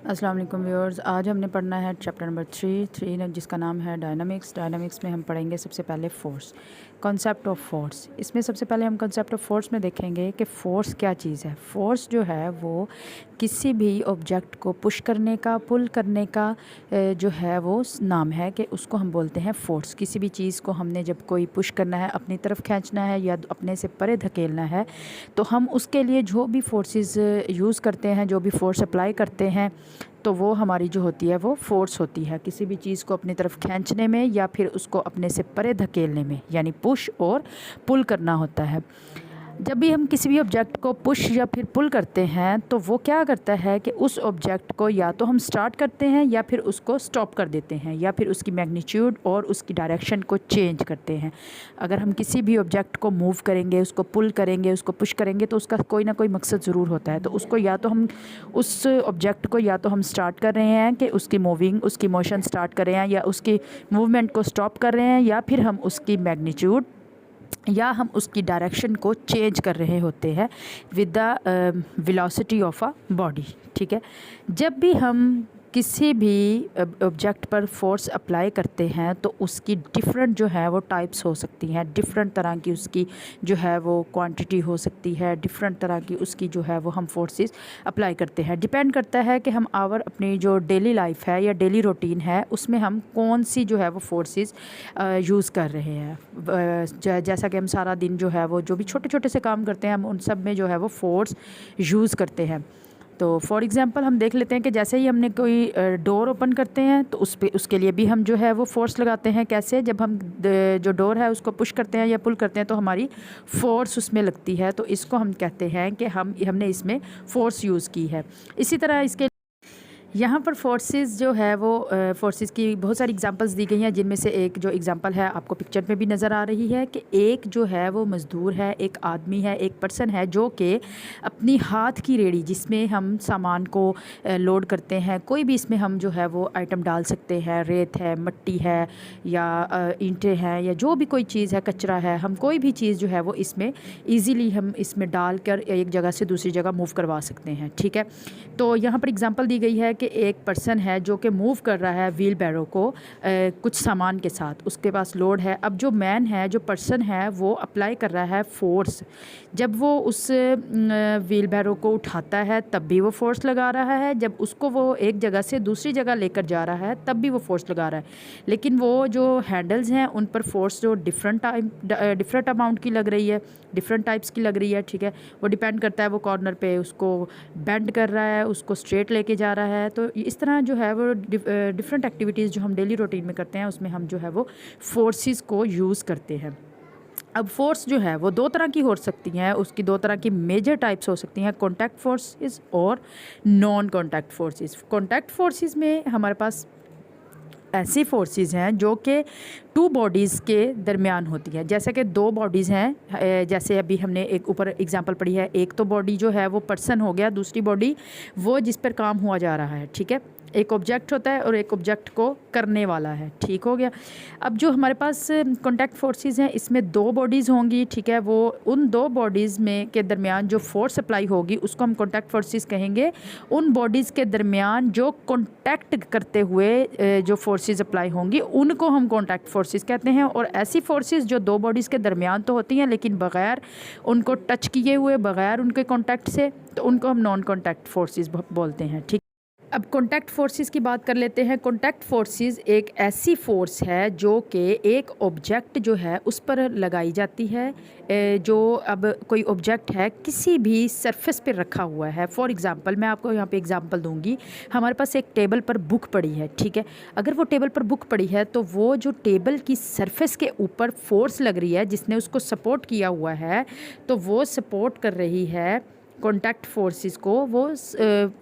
अस्सलाम वालेकुम व्यूअर्स। आज हमने पढ़ना है चैप्टर नंबर थ्री जिसका नाम है डायनामिक्स में हम पढ़ेंगे सबसे पहले फोर्स, कॉन्सेप्ट ऑफ फोर्स। इसमें सबसे पहले हम कॉन्सेप्ट ऑफ फोर्स में देखेंगे कि फ़ोर्स क्या चीज़ है। फ़ोर्स जो है वो किसी भी ऑब्जेक्ट को पुश करने का, पुल करने का जो है वो नाम है कि उसको हम बोलते हैं फ़ोर्स। किसी भी चीज़ को हमने जब कोई पुश करना है, अपनी तरफ खींचना है या अपने से परे धकेलना है, तो हम उसके लिए जो भी फोर्सेस यूज़ करते हैं, जो भी फोर्स अप्लाई करते हैं, तो वो हमारी जो होती है वो फ़ोर्स होती है किसी भी चीज़ को अपनी तरफ खींचने में या फिर उसको अपने से परे धकेलने में, यानी पुश और पुल करना होता है। जब भी हम किसी भी ऑब्जेक्ट को पुश या फिर पुल करते हैं तो वो क्या करता है कि उस ऑब्जेक्ट को या तो हम स्टार्ट करते हैं या फिर उसको स्टॉप कर देते हैं या फिर उसकी मैग्नीट्यूड और उसकी डायरेक्शन को चेंज करते हैं। अगर हम किसी भी ऑब्जेक्ट को मूव करेंगे, उसको पुल करेंगे, उसको पुश करेंगे, तो उसका कोई ना कोई मकसद ज़रूर होता है। तो उसको या तो हम उस ऑब्जेक्ट को या तो हम स्टार्ट कर रहे हैं कि उसकी उसकी मोशन स्टार्ट कर रहे हैं या उसकी मूवमेंट को स्टॉप कर रहे हैं, या फिर हम उसकी मैग्नीट्यूड या हम उसकी डायरेक्शन को चेंज कर रहे होते हैं with the velocity of a body. ठीक है, जब भी हम किसी भी ऑब्जेक्ट पर फोर्स अप्लाई करते हैं तो उसकी डिफरेंट जो है वो टाइप्स हो सकती हैं, डिफरेंट तरह की उसकी जो है वो क्वांटिटी हो सकती है, डिफरेंट तरह की उसकी जो है वो हम फोर्सेस अप्लाई करते हैं। डिपेंड करता है कि हम अपनी जो डेली लाइफ है या डेली रूटीन है उसमें हम कौन सी जो है वो फोर्सेस यूज़ कर रहे हैं। जैसा कि हम सारा दिन जो है वो जो भी छोटे छोटे से काम करते हैं, हम उन सब में जो है वो फोर्स यूज़ करते हैं। तो फॉर एग्ज़ाम्पल हम देख लेते हैं कि जैसे ही हमने कोई डोर ओपन करते हैं तो उसके लिए भी हम जो है वो फ़ोर्स लगाते हैं। कैसे? जब हम जो डोर है उसको पुश करते हैं या पुल करते हैं तो हमारी फ़ोर्स उसमें लगती है, तो इसको हम कहते हैं कि हमने इसमें फ़ोर्स यूज़ की है। इसी तरह इसके यहाँ पर फोर्सेस जो है वो फोर्सेस की बहुत सारी एग्जांपल्स दी गई हैं, जिनमें से एक जो एग्जांपल है आपको पिक्चर में भी नज़र आ रही है कि एक जो है वो मज़दूर है, एक आदमी है, एक पर्सन है जो कि अपनी हाथ की रेडी जिसमें हम सामान को लोड करते हैं, कोई भी इसमें हम जो है वो आइटम डाल सकते हैं, रेत है, मिट्टी है या ईंटें हैं या जो भी कोई चीज़ है, कचरा है, हम कोई भी चीज़ जो है वो इसमें ईज़िली हम इसमें डाल कर एक जगह से दूसरी जगह मूव करवा सकते हैं। ठीक है, तो यहाँ पर एग्जांपल दी गई है कि एक पर्सन है जो कि मूव कर रहा है व्हील बैरो को कुछ सामान के साथ, उसके पास लोड है। अब जो मैन है, जो पर्सन है, वो अप्लाई कर रहा है फोर्स। जब वो उस व्हील बैरो को उठाता है तब भी वो फोर्स लगा रहा है, जब उसको वो एक जगह से दूसरी जगह लेकर जा रहा है तब भी वो फोर्स लगा रहा है। लेकिन वो जो हैंडल्स हैं उन पर फोर्स जो डिफरेंट अमाउंट की लग रही है, डिफरेंट टाइप्स की लग रही है। ठीक है, वो डिपेंड करता है वो कॉर्नर पे उसको बेंड कर रहा है, उसको स्ट्रेट लेके जा रहा है। तो इस तरह जो है वो डिफरेंट एक्टिविटीज़ जो हम डेली रूटीन में करते हैं उसमें हम जो है वो फोर्सेस को यूज़ करते हैं। अब फोर्स जो है वो दो तरह की हो सकती हैं, उसकी दो तरह की मेजर टाइप्स हो सकती हैं, कॉन्टैक्ट फोर्सेस और non contact forces. Contact forces में हमारे पास ऐसी फोर्सेस हैं जो कि टू बॉडीज़ के दरमियान होती है। जैसे कि दो बॉडीज़ हैं, जैसे अभी हमने एक ऊपर एग्जांपल पढ़ी है, एक तो बॉडी जो है वो पर्सन हो गया, दूसरी बॉडी वो जिस पर काम हुआ जा रहा है। ठीक है, एक ऑब्जेक्ट होता है और एक ऑब्जेक्ट को करने वाला है। ठीक हो गया। अब जो हमारे पास कॉन्टैक्ट फोर्सेस हैं इसमें दो बॉडीज़ होंगी। ठीक है, वो उन दो बॉडीज़ में के दरमियान जो फोर्स अप्लाई होगी उसको हम कॉन्टैक्ट फोर्सेस कहेंगे। उन बॉडीज़ के दरमियान जो कॉन्टैक्ट करते हुए जो फोर्सेस अप्लाई होंगी उनको हम कॉन्टैक्ट फोर्सेस कहते हैं। और ऐसी फोर्सेस जो दो बॉडीज़ के दरमियान तो होती हैं लेकिन बग़ैर उनको टच किए हुए, बग़ैर उनके कॉन्टैक्ट से, तो उनको हम नॉन कॉन्टैक्ट फोर्सेस बोलते हैं। ठीक, अब कॉन्टैक्ट फोर्सेस की बात कर लेते हैं। कॉन्टैक्ट फोर्सेस एक ऐसी फोर्स है जो कि एक ऑब्जेक्ट जो है उस पर लगाई जाती है। जो अब कोई ऑब्जेक्ट है किसी भी सरफेस पे रखा हुआ है, फॉर एग्ज़ाम्पल मैं आपको यहाँ पे एग्ज़ाम्पल दूंगी। हमारे पास एक टेबल पर बुक पड़ी है। ठीक है, अगर वो टेबल पर बुक पड़ी है तो वो जो टेबल की सरफेस के ऊपर फोर्स लग रही है जिसने उसको सपोर्ट किया हुआ है, तो वो सपोर्ट कर रही है कॉन्टैक्ट फोर्सेस को, वो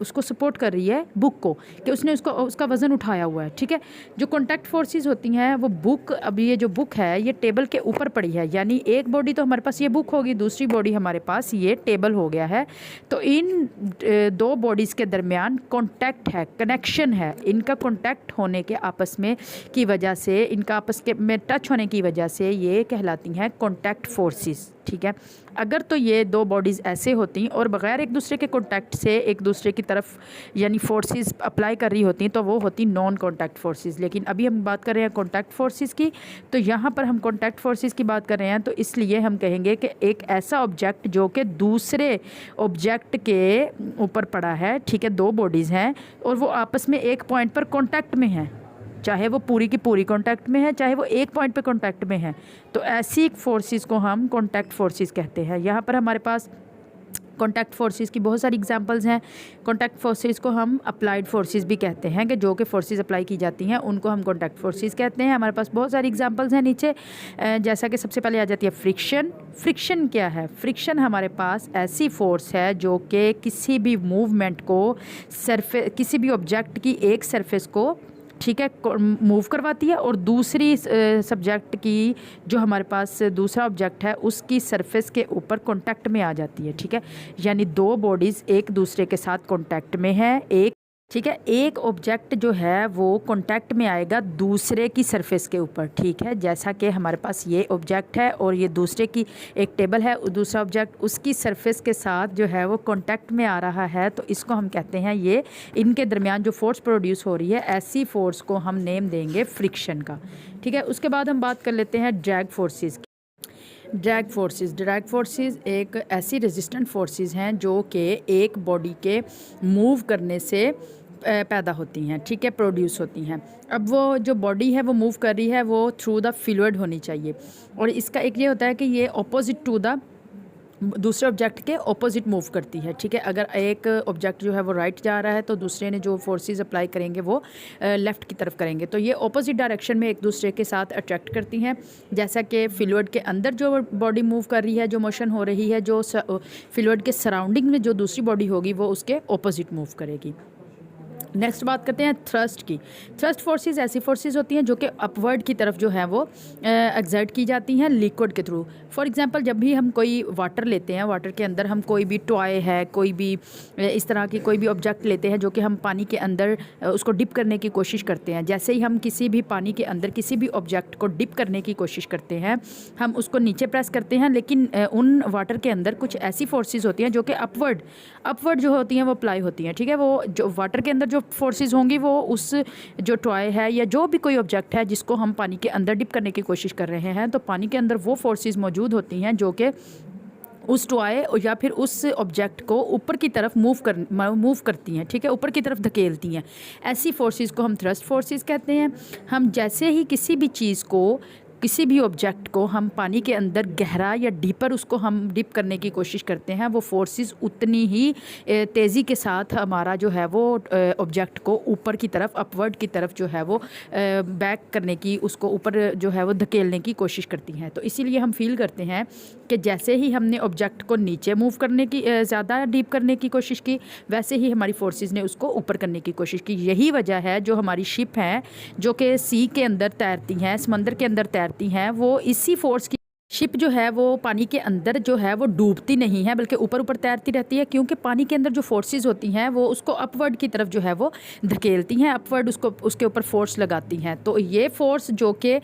उसको सपोर्ट कर रही है बुक को कि उसका वज़न उठाया हुआ है। ठीक है, जो कॉन्टैक्ट फोर्सेस होती हैं वो बुक, अब ये जो बुक है ये टेबल के ऊपर पड़ी है, यानी एक बॉडी तो हमारे पास ये बुक होगी, दूसरी बॉडी हमारे पास ये टेबल हो गया है। तो इन दो बॉडीज़ के दरमियान कॉन्टैक्ट है, कनेक्शन है। इनका कॉन्टैक्ट होने के आपस में की वजह से, इनका आपस के में टच होने की वजह से ये कहलाती हैं कॉन्टैक्ट फोर्सेस। ठीक है। अगर तो ये दो बॉडीज़ ऐसे होती और बग़ैर एक दूसरे के कॉन्टैक्ट से एक दूसरे की तरफ यानी फोर्सेस अप्लाई कर रही होती तो वो होती नॉन कॉन्टैक्ट फोर्सेस। लेकिन अभी हम बात कर रहे हैं कॉन्टैक्ट फोर्सेस की, तो यहाँ पर हम कॉन्टैक्ट फोर्सेस की बात कर रहे हैं, तो इसलिए हम कहेंगे कि एक ऐसा ऑब्जेक्ट जो कि दूसरे ऑब्जेक्ट के ऊपर पड़ा है, ठीक है, दो बॉडीज़ हैं और वो आपस में एक पॉइंट पर कॉन्टैक्ट में हैं, चाहे वो पूरी की पूरी कांटेक्ट में है, चाहे वो एक पॉइंट पे कांटेक्ट में है, तो ऐसी फोर्सेस को हम कांटेक्ट फोर्सेस कहते हैं। यहाँ पर हमारे पास कांटेक्ट फोर्सेस की बहुत सारी एग्जांपल्स हैं। कांटेक्ट फोर्सेस को हम अप्लाइड फोर्सेस भी कहते हैं, कि जो कि फोर्सेस अप्लाई की जाती हैं उनको हम कांटेक्ट फोर्सेस कहते हैं। हमारे पास बहुत सारी एग्जांपल्स हैं नीचे, जैसा कि सबसे पहले आ जाती है फ्रिक्शन। फ्रिक्शन क्या है? फ्रिक्शन हमारे पास ऐसी फोर्स है जो कि किसी भी मूवमेंट को किसी भी ऑब्जेक्ट की एक सरफेस को, ठीक है, मूव करवाती है और दूसरी सब्जेक्ट की जो हमारे पास दूसरा ऑब्जेक्ट है उसकी सरफेस के ऊपर कांटेक्ट में आ जाती है, ठीक है। यानी दो बॉडीज़ एक दूसरे के साथ कांटेक्ट में है, ठीक है, एक ऑब्जेक्ट जो है वो कांटेक्ट में आएगा दूसरे की सरफेस के ऊपर, ठीक है। जैसा कि हमारे पास ये ऑब्जेक्ट है और ये दूसरे की एक टेबल है, दूसरा ऑब्जेक्ट उसकी सरफेस के साथ जो है वो कांटेक्ट में आ रहा है, तो इसको हम कहते हैं, ये इनके दरमियान जो फोर्स प्रोड्यूस हो रही है, ऐसी फोर्स को हम नेम देंगे फ्रिक्शन का, ठीक है। उसके बाद हम बात कर लेते हैं ड्रैग फोर्सेस की। ड्रैग फोर्सेस एक ऐसी रेजिस्टेंट फोर्सेस हैं जो कि एक बॉडी के मूव करने से पैदा होती हैं, ठीक है, प्रोड्यूस होती हैं। अब वो जो बॉडी है वो मूव कर रही है वो थ्रू द फ्लूइड होनी चाहिए, और इसका एक ये होता है कि ये ऑपोजिट टू द दूसरे ऑब्जेक्ट के ऑपोजिट मूव करती है, ठीक है। अगर एक ऑब्जेक्ट जो है वो राइट जा रहा है तो दूसरे ने जो फोर्सेस अप्लाई करेंगे वो लेफ़्ट की तरफ करेंगे, तो ये ऑपोजिट डायरेक्शन में एक दूसरे के साथ अट्रैक्ट करती हैं। जैसा कि फ्लूइड के अंदर जो बॉडी मूव कर रही है, जो मोशन हो रही है, जो फ्लूइड के सराउंडिंग में जो दूसरी बॉडी होगी वो उसके ऑपोजिट मूव करेगी। नेक्स्ट बात करते हैं थ्रस्ट की। थ्रस्ट फोर्सेस ऐसी फोर्सेस होती हैं जो कि अपवर्ड की तरफ जो है वो एक्सर्ट की जाती हैं लिक्विड के थ्रू। फॉर एग्जांपल, जब भी हम कोई वाटर लेते हैं, वाटर के अंदर हम कोई भी टॉय है, कोई भी इस तरह की कोई भी ऑब्जेक्ट लेते हैं जो कि हम पानी के अंदर उसको डिप करने की कोशिश करते हैं। जैसे ही हम किसी भी पानी के अंदर किसी भी ऑब्जेक्ट को डिप करने की कोशिश करते हैं, हम उसको नीचे प्रेस करते हैं, लेकिन उन वाटर के अंदर कुछ ऐसी फोर्सेस होती हैं जो कि अपवर्ड जो होती हैं वो अप्लाई होती हैं, ठीक है। वो जो वाटर के अंदर जो फोर्सेस होंगी वो उस जो टॉय है या जो भी कोई ऑब्जेक्ट है जिसको हम पानी के अंदर डिप करने की कोशिश कर रहे हैं, तो पानी के अंदर वो फोर्सेस मौजूद होती हैं जो कि उस टॉय या फिर उस ऑब्जेक्ट को ऊपर की तरफ मूव करती हैं, ठीक है, ऊपर की तरफ धकेलती हैं। ऐसी फोर्सेस को हम थ्रस्ट फोर्सेस कहते हैं। हम जैसे ही किसी भी चीज़ को, किसी भी ऑब्जेक्ट को हम पानी के अंदर गहरा या डीपर उसको हम डिप करने की कोशिश करते हैं, वो फोर्सेस उतनी ही तेज़ी के साथ हमारा जो है वो ऑब्जेक्ट को ऊपर की तरफ, अपवर्ड की तरफ जो है वो बैक करने की, उसको ऊपर जो है वो धकेलने की कोशिश करती हैं। तो इसीलिए हम फील करते हैं कि जैसे ही हमने ऑब्जेक्ट को नीचे मूव करने की, ज़्यादा डीप करने की कोशिश की, वैसे ही हमारी फोर्सेस ने उसको ऊपर करने की कोशिश की। यही वजह है जो हमारी शिप हैं जो कि सी के अंदर तैरती हैं, समंदर के अंदर तैरती हैं, वो इसी फोर्स की शिप जो है वो पानी के अंदर जो है वो डूबती नहीं है, बल्कि ऊपर ऊपर तैरती रहती है, क्योंकि पानी के अंदर जो फोर्सेस होती हैं वो उसको अपवर्ड की तरफ जो है वो धकेलती हैं, अपवर्ड उसके ऊपर फोर्स लगाती हैं। तो ये फोर्स जो कि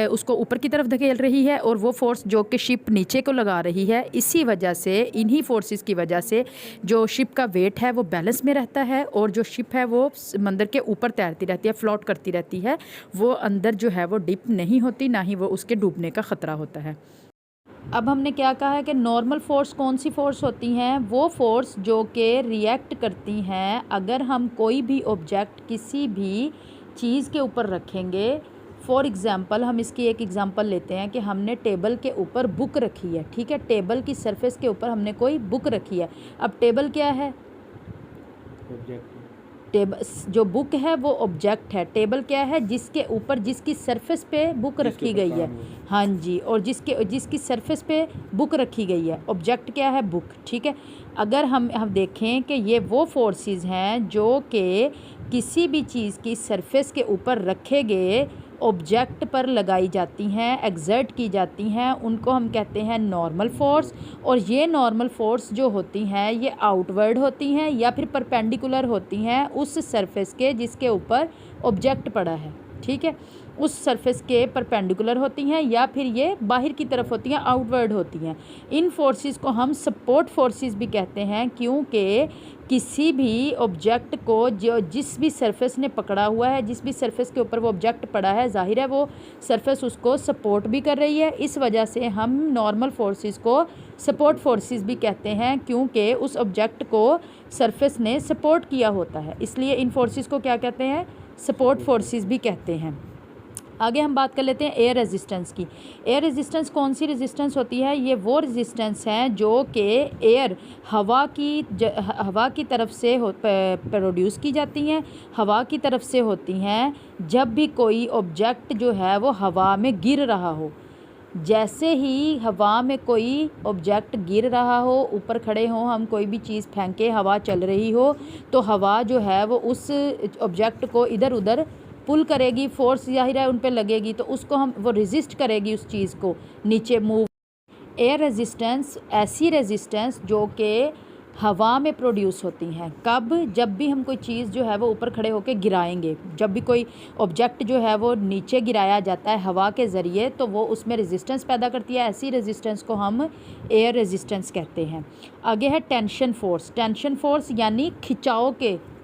उसको ऊपर की तरफ धकेल रही है और वो फोर्स जो कि शिप नीचे को लगा रही है, इसी वजह से, इन्हीं फोर्सेस की वजह से जो शिप का वेट है वो बैलेंस में रहता है और जो शिप है वो समंदर के ऊपर तैरती रहती है, फ्लोट करती रहती है, वो अंदर जो है वो डिप नहीं होती, ना ही वो उसके डूबने का ख़तरा होता है। अब हमने क्या कहा है कि नॉर्मल फ़ोर्स कौन सी फ़ोर्स होती हैं? वो फ़ोर्स जो कि रिएक्ट करती हैं अगर हम कोई भी ऑब्जेक्ट किसी भी चीज़ के ऊपर रखेंगे। फॉर एग्ज़ाम्पल, हम इसकी एक एग्ज़ाम्पल लेते हैं कि हमने टेबल के ऊपर बुक रखी है, ठीक है, टेबल की सरफेस के ऊपर हमने कोई बुक रखी है। अब टेबल क्या है? टेबल, जो बुक है वो ऑब्जेक्ट है। टेबल क्या है? जिसके ऊपर, जिसकी सरफेस पे बुक रखी गई है, हाँ जी, और जिसकी सरफेस पे बुक रखी गई है, ऑब्जेक्ट क्या है? बुक, ठीक है। अगर हम देखें कि ये वो फोर्सेस हैं जो कि किसी भी चीज़ की सरफेस के ऊपर रखे गए ऑब्जेक्ट पर लगाई जाती हैं, एक्सर्ट की जाती हैं, उनको हम कहते हैं नॉर्मल फोर्स। और ये नॉर्मल फोर्स जो होती हैं ये आउटवर्ड होती हैं या फिर परपेंडिकुलर होती हैं उस सरफेस के जिसके ऊपर ऑब्जेक्ट पड़ा है, ठीक है, उस सरफेस के परपेंडिकुलर होती हैं या फिर ये बाहर की तरफ होती हैं, आउटवर्ड होती हैं। इन फोर्सेस को हम सपोर्ट फोर्सेस भी कहते हैं, क्योंकि किसी भी ऑब्जेक्ट को जो जिस भी सरफेस ने पकड़ा हुआ है, जिस भी सरफेस के ऊपर वो ऑब्जेक्ट पड़ा है, जाहिर है वो सरफेस उसको सपोर्ट भी कर रही है। इस वजह से हम नॉर्मल फोर्सेस को सपोर्ट फोर्सेस भी कहते हैं, क्योंकि उस ऑब्जेक्ट को सरफेस ने सपोर्ट किया होता है, इसलिए इन फोर्सेस को क्या कहते हैं, सपोर्ट फोर्सेस भी कहते हैं। आगे हम बात कर लेते हैं एयर रेजिस्टेंस की। एयर रेजिस्टेंस कौन सी रेजिस्टेंस होती है? ये वो रेजिस्टेंस है जो कि एयर हवा की तरफ से प्रोड्यूस की जाती हैं, हवा की तरफ से होती हैं जब भी कोई ऑब्जेक्ट जो है वो हवा में गिर रहा हो। जैसे ही हवा में कोई ऑब्जेक्ट गिर रहा हो, ऊपर खड़े हों हम, कोई भी चीज़ फेंके, हवा चल रही हो, तो हवा जो है वो उस ऑब्जेक्ट को इधर उधर पुल करेगी, फोर्स जाहिर है उन पे लगेगी, तो उसको हम वो रेजिस्ट करेगी उस चीज़ को नीचे मूव। एयर रेजिस्टेंस ऐसी रेजिस्टेंस जो कि हवा में प्रोड्यूस होती हैं। कब? जब भी हम कोई चीज़ जो है वो ऊपर खड़े होकर गिराएंगे, जब भी कोई ऑब्जेक्ट जो है वो नीचे गिराया जाता है हवा के ज़रिए, तो वो उसमें रेजिस्टेंस पैदा करती है। ऐसी रेजिस्टेंस को हम एयर रेजिस्टेंस कहते हैं। आगे है टेंशन फोर्स। टेंशन फोर्स यानी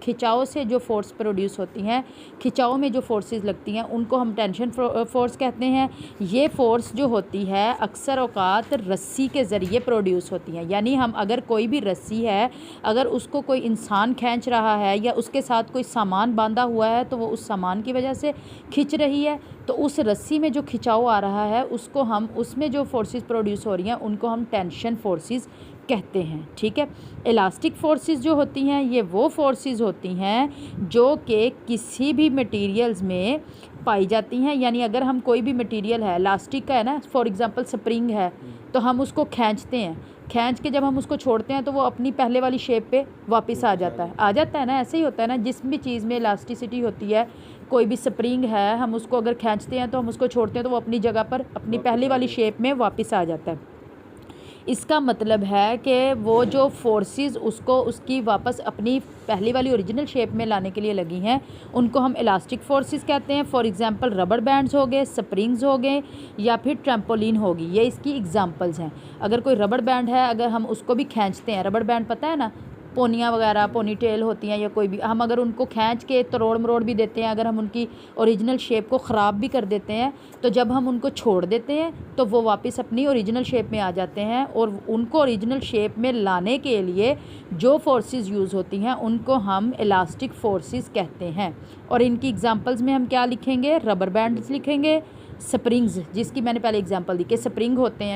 खिंचाव से जो फोर्स प्रोड्यूस होती हैं, खिंचाव में जो फोर्सेस लगती हैं, उनको हम टेंशन फोर्स कहते हैं। ये फोर्स जो होती है अक्सर औकात रस्सी के ज़रिए प्रोड्यूस होती हैं। यानी हम अगर कोई भी रस्सी है, अगर उसको कोई इंसान खींच रहा है या उसके साथ कोई सामान बांधा हुआ है, तो वो उस सामान की वजह से खिंच रही है, तो उस रस्सी में जो खिंचाव आ रहा है उसको हम, उसमें जो फोर्सेस प्रोड्यूस हो रही हैं उनको हम टेंशन फोर्सेस कहते हैं। ठीक है, इलास्टिक फोर्सेस जो होती हैं ये वो फोर्सेस होती हैं जो कि किसी भी मटेरियल्स में पाई जाती हैं। यानी अगर हम कोई भी मटेरियल है, इलास्टिक का है ना, फॉर एग्जांपल स्प्रिंग है, तो हम उसको खींचते हैं, खींच के जब हम उसको छोड़ते हैं तो वो अपनी पहले वाली शेप पे वापस आ जाता है ना। ऐसे ही होता है ना, जिस भी चीज़ में इलास्टिसिटी होती है, कोई भी स्प्रिंग है, हम उसको अगर खींचते हैं तो हम उसको छोड़ते हैं तो वो अपनी जगह पर अपनी पहली वाली शेप में वापस आ जाता है। इसका मतलब है कि वो जो फोर्सेस उसको उसकी वापस अपनी पहली वाली ओरिजिनल शेप में लाने के लिए लगी हैं, उनको हम इलास्टिक फोर्सेस कहते हैं। फॉर एग्जांपल रबर बैंड्स हो गए, स्प्रिंग्स हो गए, या फिर ट्रैम्पोलिन होगी, ये इसकी एग्जांपल्स हैं। अगर कोई रबर बैंड है, अगर हम उसको भी खींचते हैं, रबर बैंड पता है ना, पोनियाँ वगैरह, पोनी टेल होती हैं, या कोई भी, हम अगर उनको खींच के तोड़ मरोड़ भी देते हैं, अगर हम उनकी ओरिजिनल शेप को ख़राब भी कर देते हैं, तो जब हम उनको छोड़ देते हैं तो वो वापस अपनी ओरिजिनल शेप में आ जाते हैं। और उनको ओरिजिनल शेप में लाने के लिए जो फोर्सेस यूज़ होती हैं उनको हम इलास्टिक फोर्सेस कहते हैं। और इनकी एग्जांपल्स में हम क्या लिखेंगे? रबर बैंड्स लिखेंगे, स्प्रिंग्स, जिसकी मैंने पहले एग्जांपल दी कि स्प्रिंग होते हैं